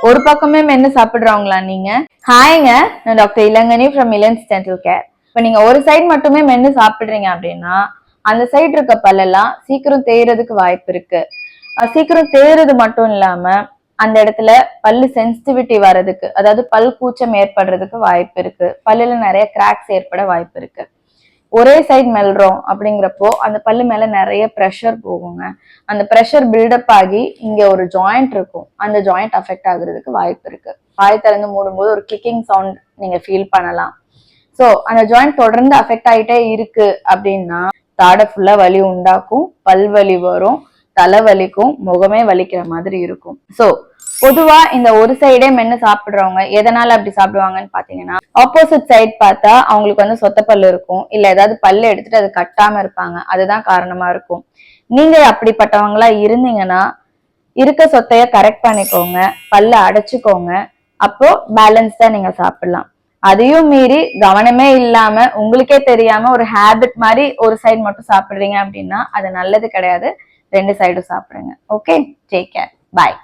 ஒரு பக்கமே மென்னு சாப்பிடுறவங்களா நீங்க? ஹாய்ங்க, நான் டாக்டர் இளங்கனி ஃப்ரம் இளன்ஸ் டென்டல் கேர். இப்ப நீங்க ஒரு சைடு மட்டுமே மென்னு சாப்பிடுறீங்க அப்படின்னா அந்த சைடு இருக்க பல்லெல்லாம் சீக்கிரம் தேயறதுக்கு வாய்ப்பு இருக்கு. சீக்கிரம் தேயறது மட்டும் இல்லாம அந்த இடத்துல பல்லு சென்சிட்டிவிட்டி வர்றதுக்கு, அதாவது பல் கூச்சம் ஏற்படுறதுக்கு வாய்ப்பு இருக்கு. பல்லுல நிறைய கிராக்ஸ் ஏற்பட வாய்ப்பு இருக்கு. ஒரே சைடு மெல்றோம் அப்படிங்கிறப்போ அந்த பல்லு மேல நிறைய ப்ரெஷர் போகுங்க. அந்த ப்ரெஷர் பில்டப் ஆகி இங்க ஒரு ஜாயிண்ட் இருக்கும், அந்த ஜாயிண்ட் அஃபெக்ட் ஆகுறதுக்கு வாய்ப்பு இருக்கு. வாய் திறந்து மூடும்போது ஒரு கிளிக்கிங் சவுண்ட் நீங்க ஃபீல் பண்ணலாம். ஸோ அந்த ஜாயிண்ட் தொடர்ந்து அஃபெக்ட் ஆகிட்டே இருக்கு அப்படின்னா தாடை ஃபுல்லா வலி உண்டாக்கும், பல் வலி வரும், தலை வலிக்கும், முகமே வலிக்கிற மாதிரி இருக்கும். ஸோ பொதுவா இந்த ஒரு சைடே மென்னு சாப்பிடுறவங்க எதனால அப்படி சாப்பிடுவாங்கன்னு பாத்தீங்கன்னா, ஆப்போசிட் சைட் பார்த்தா அவங்களுக்கு வந்து சொத்த பல்லு இருக்கும், இல்ல ஏதாவது பல்லு எடுத்துட்டு அது கட்டாம இருப்பாங்க, அதுதான் காரணமா இருக்கும். நீங்க அப்படிப்பட்டவங்களா இருந்தீங்கன்னா இருக்க சொத்தைய கரெக்ட் பண்ணிக்கோங்க, பல்ல அடைச்சுக்கோங்க, அப்போ பேலன்ஸ்டா நீங்க சாப்பிடலாம். அதையும் மீறி கவனமே இல்லாம உங்களுக்கே தெரியாம ஒரு ஹேபிட் மாதிரி ஒரு சைடு மட்டும் சாப்பிடுறீங்க அப்படின்னா அது நல்லது கிடையாது. ரெண்டு சைடும் சாப்பிடுங்க. ஓகே, டேக் கேர், பாய்.